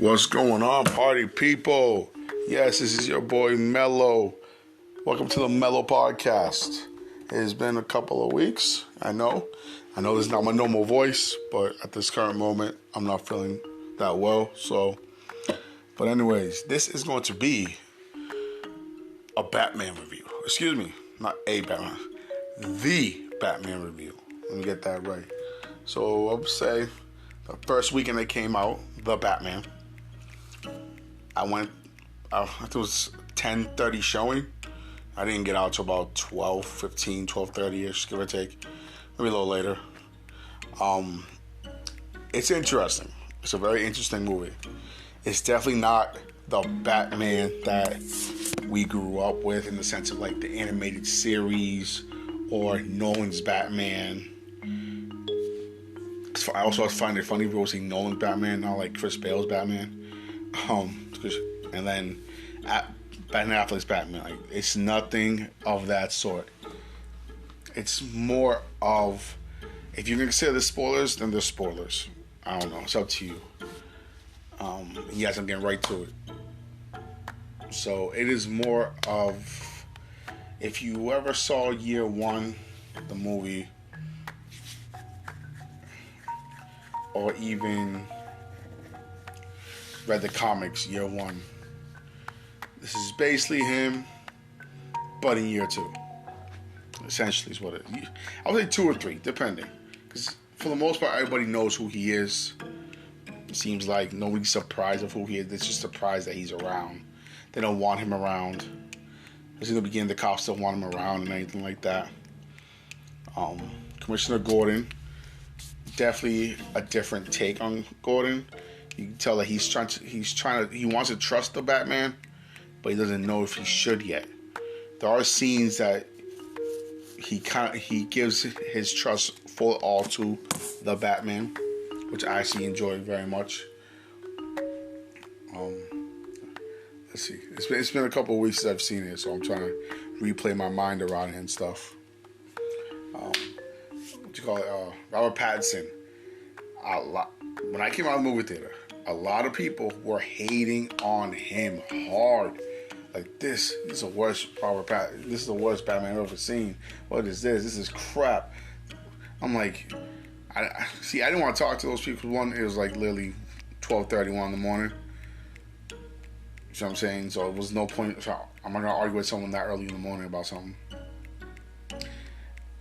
What's going on, party people? Yes, this is your boy Mello. Welcome to the Mello Podcast. It has been a couple of weeks. I know this is not my normal voice, but at this current moment, I'm not feeling that well. But anyways, this is going to be a Batman review. Excuse me, not a Batman, the Batman review. Let me get that right. So I would say the first weekend it came out, The Batman. I think it was 10:30 showing. I didn't get out till about 12:30-ish, give or take. Maybe a little later. It's interesting. It's a very interesting movie. It's definitely not the Batman that we grew up with in the sense of like the animated series or Nolan's Batman. I also find it funny people see Nolan's Batman, not like Chris Bale's Batman. And then Ben Affleck's Batman. Like, it's nothing of that sort. It's more of, if you consider the spoilers, then they're spoilers. I don't know. It's up to you. Yes, I'm getting right to it. So it is more of, if you ever saw Year One, the movie, or even read the comics, Year One. This is basically him, but in Year Two. Essentially is what it is. I would say 2 or 3, depending. Because for the most part, everybody knows who he is. It seems like nobody's surprised of who he is. They're just surprised that he's around. They don't want him around. Because in the beginning, the cops don't want him around and anything like that. Commissioner Gordon, definitely a different take on Gordon. You can tell that he wants to trust the Batman, but he doesn't know if he should yet. There are scenes that he gives his trust full all to the Batman, which I actually enjoy very much. Let's see. It's been a couple of weeks since I've seen it, so I'm trying to replay my mind around it and stuff. Robert Pattinson. When I came out of the movie theater, a lot of people were hating on him hard. Like, this is the worst this is the worst Batman I've ever seen. What is this? This is crap. I'm like, I didn't want to talk to those people. One, it was like literally 12:31 in the morning. You know what I'm saying? So it was no point. So I'm not gonna argue with someone that early in the morning about something.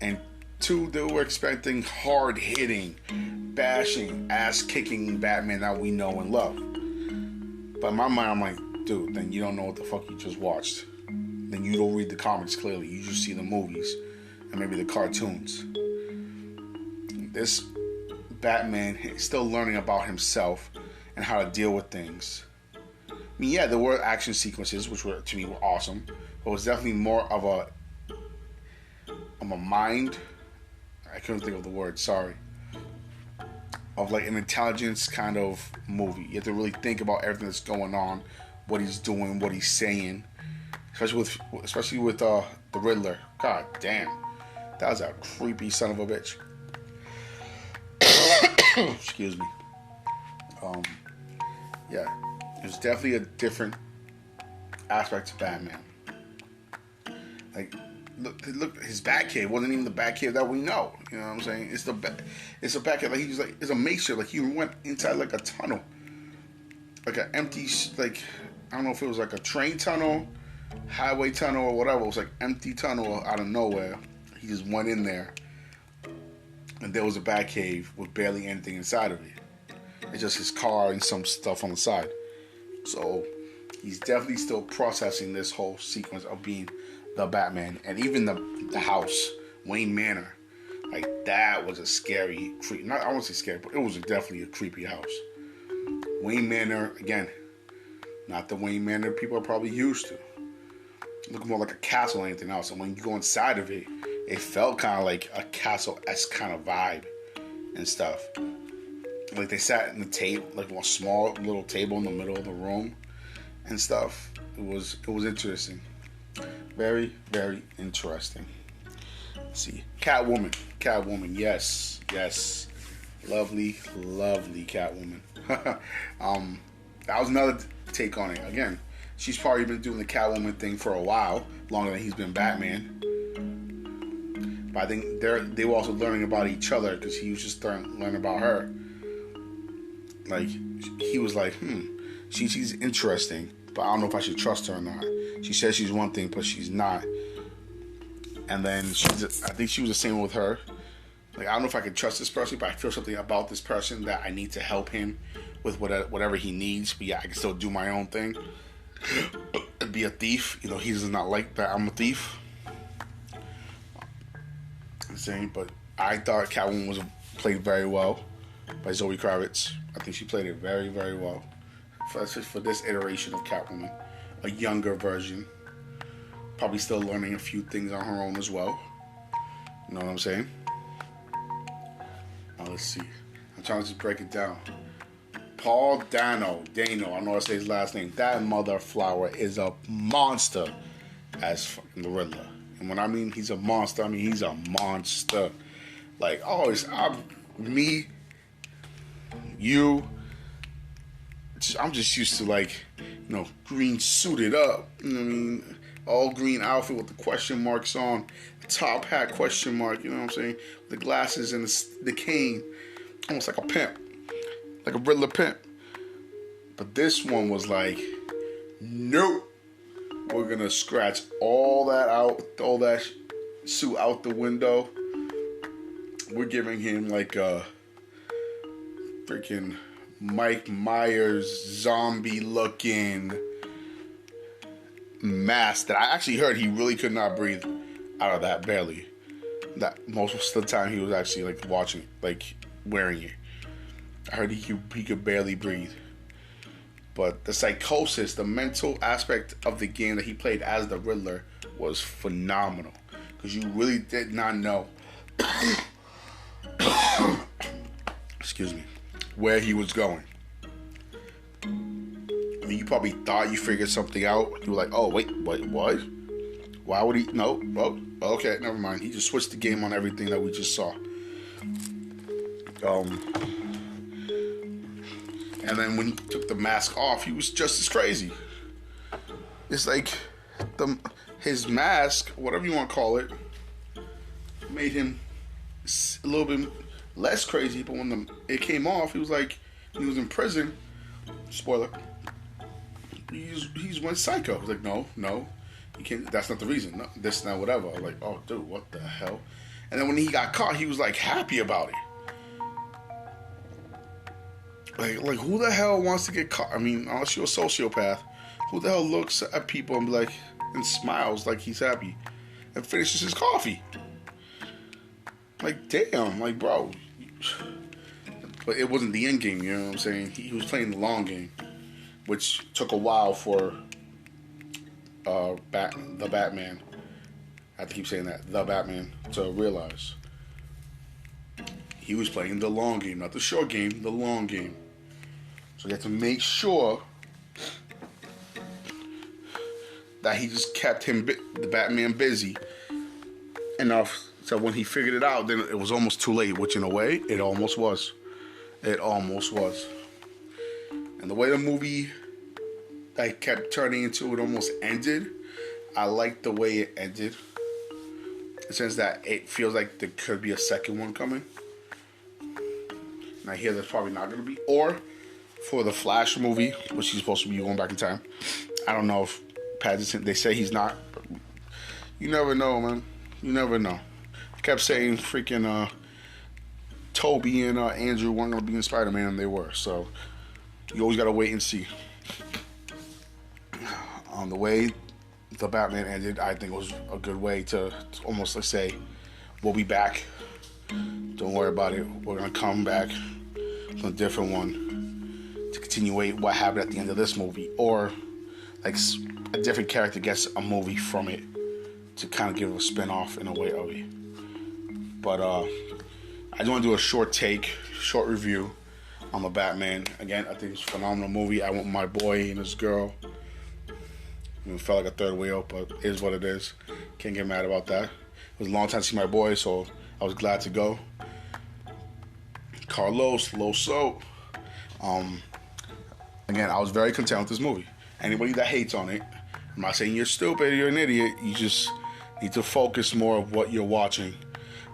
And 2, they were expecting hard-hitting, bashing, ass-kicking Batman that we know and love. But in my mind, I'm like, dude, then you don't know what the fuck you just watched. Then you don't read the comics clearly. You just see the movies and maybe the cartoons. This Batman is still learning about himself and how to deal with things. I mean, yeah, there were action sequences, which were, to me, were awesome. But it was definitely more of a mind... I couldn't think of the word, sorry. Of like an intelligence kind of movie. You have to really think about everything that's going on, what he's doing, what he's saying. Especially with the Riddler. God damn. That was a creepy son of a bitch. Excuse me. Yeah. There's definitely a different aspect to Batman. Like, Look, his Batcave wasn't even the Batcave that we know. You know what I'm saying? It's a Batcave. Like, he was like, it's a makeshift. Like, he went inside like a tunnel, like an empty, like, I don't know if it was like a train tunnel, highway tunnel, or whatever. It was like empty tunnel out of nowhere. He just went in there, and there was a Batcave with barely anything inside of it. It's just his car and some stuff on the side. So he's definitely still processing this whole sequence of being the Batman, and even the house, Wayne Manor, like, that was a scary, I won't say scary, but it was definitely a creepy house. Wayne Manor, again, not the Wayne Manor people are probably used to. Looked more like a castle than anything else, and when you go inside of it, it felt kind of like a castle-esque kind of vibe and stuff. Like, they sat in the table, like a small little table in the middle of the room and stuff. It was interesting. Very, very interesting. Let's see. Catwoman, yes. Lovely Catwoman. That was another take on it. Again, she's probably been doing the Catwoman thing for a while, longer than he's been Batman. But I think they were also learning about each other because he was just learning about her. Like, he was like, she's interesting, but I don't know if I should trust her or not. She says she's one thing, but she's not. And then I think she was the same with her. Like, I don't know if I can trust this person, but I feel something about this person that I need to help him with whatever he needs. But yeah, I can still do my own thing. Be a thief. You know, he does not like that I'm a thief. I'm saying, but I thought Catwoman was played very well by Zoe Kravitz. I think she played it very, very well for this iteration of Catwoman. A younger version. Probably still learning a few things on her own as well. You know what I'm saying? Now let's see. I'm trying to just break it down. Paul Dano, I don't know how to say his last name. That mother flower is a monster as fucking the Riddler. And when I mean he's a monster, I mean he's a monster. Like, me, you. I'm just used to, like, you know, green suited up. You know what I mean? All green outfit with the question marks on. Top hat question mark, you know what I'm saying? The glasses and the cane. Almost like a pimp. Like a Riddler pimp. But this one was like, nope. We're gonna scratch all that out, all that suit out the window. We're giving him like a freaking Mike Myers zombie looking mask that I actually heard he really could not breathe out of that, barely. That most of the time he was actually like watching, like wearing it. I heard he could barely breathe. But the psychosis, the mental aspect of the game that he played as the Riddler was phenomenal. Because you really did not know, excuse me, where he was going. I mean, you probably thought you figured something out. You were like, oh, wait, what? Why would he? No, well, okay, never mind. He just switched the game on everything that we just saw. And then when he took the mask off, he was just as crazy. It's like his mask, whatever you want to call it, made him a little bit less crazy. But when it came off, he was like, he was in prison. Spoiler. He's went psycho. I was like, no, you can't. That's not the reason. No, this, not whatever. I was like, oh, dude, what the hell? And then when he got caught, he was like happy about it. Like who the hell wants to get caught? I mean, unless you're a sociopath, who the hell looks at people and and smiles like he's happy and finishes his coffee? Like, damn, like, bro. But it wasn't the end game, you know what I'm saying? He was playing the long game, which took a while for the Batman. I have to keep saying that, the Batman, to realize. He was playing the long game, not the short game, the long game. So you have to make sure that he just kept the Batman, busy enough so when he figured it out, then it was almost too late, which in a way, it almost was. It almost was. And the way the movie that kept turning into it almost ended, I like the way it ended. In the sense that it feels like there could be a second one coming. And I hear there's probably not going to be. Or for the Flash movie, which he's supposed to be going back in time. I don't know if Pattinson, they say he's not. But you never know, man. You never know. I kept saying freaking Toby and Andrew weren't going to be in Spider-Man, and they were. So you always got to wait and see. On the way the Batman ended, I think it was a good way to almost, let's say, we'll be back. Don't worry about it. We're going to come back with a different one to continuate what happened at the end of this movie. Or, like, a different character gets a movie from it to kind of give a spin-off in a way of it. But, I just want to do a short review on the Batman. Again, I think it's a phenomenal movie. I went with my boy and his girl. It felt like a third wheel, but it is what it is. Can't get mad about that. It was a long time to see my boy, so I was glad to go. Carlos Loso. Again, I was very content with this movie. Anybody that hates on it, I'm not saying you're stupid, you're an idiot. You just need to focus more of what you're watching,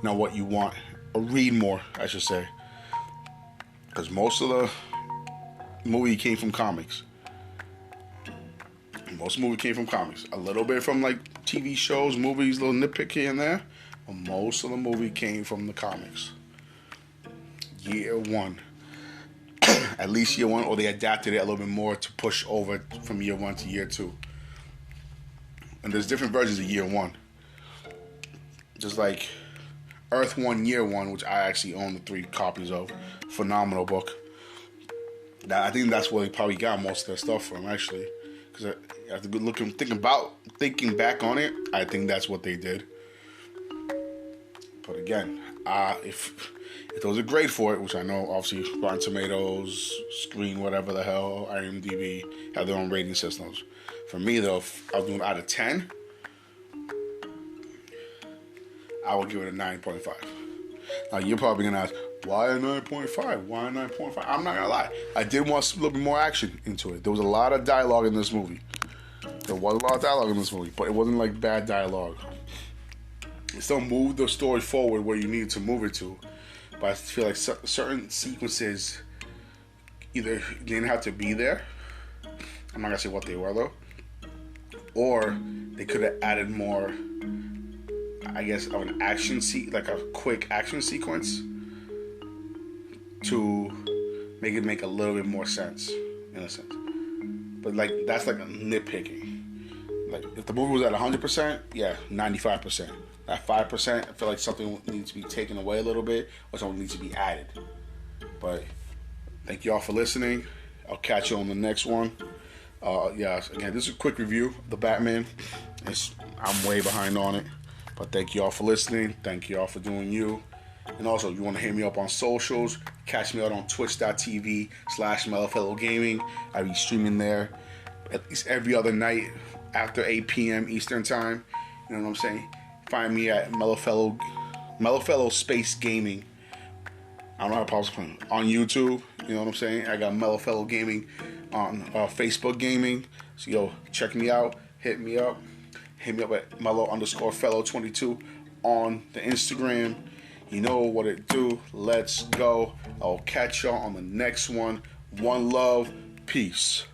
not what you want, or read more, I should say. Because most of the movie came from comics. Most movie came from comics. A little bit from like TV shows, movies, little nitpick here and there. But most of the movie came from the comics. Year one. At least year one, or they adapted it a little bit more to push over from year one to year two. And there's different versions of year one. Just like Earth One, Year One, which I actually own the 3 copies of. Phenomenal book. I think that's where they probably got most of their stuff from, actually. Because after thinking back on it, I think that's what they did. But again, if there was a grade for it, which I know obviously Rotten Tomatoes, Screen, whatever the hell, IMDb have their own rating systems. For me though, if I was doing out of 10, I would give it a 9.5. Now you're probably gonna ask, why a 9.5? Why a 9.5? I'm not gonna lie, I did want a little bit more action into it. There was a lot of dialogue in this movie. But it wasn't like bad dialogue. It still moved the story forward where you needed to move it to. But I feel like certain sequences either didn't have to be there. I'm not gonna say what they were though. Or they could have added more, I guess, of an action like a quick action sequence to make a little bit more sense, in a sense. But like that's like a nitpicking. Like if the movie was at 100%, yeah, 95%. At 5%, I feel like something needs to be taken away a little bit, or something needs to be added. But thank you all for listening. I'll catch you on the next one. Again, this is a quick review of the Batman. I'm way behind on it. But thank you all for listening. Thank you all for doing you. And also, if you want to hit me up on socials, catch me out on twitch.tv/MelloFellowGaming. I'll be streaming there at least every other night after 8 p.m. Eastern Time. You know what I'm saying? Find me at Mellowfellow Space Gaming. I don't know how to pronounce it. On YouTube. You know what I'm saying? I got Mellowfellow Gaming on Facebook Gaming. So, check me out. Hit me up. Hit me up at Mellow_Fellow22 on the Instagram. You know what it do. Let's go. I'll catch y'all on the next one. One love. Peace.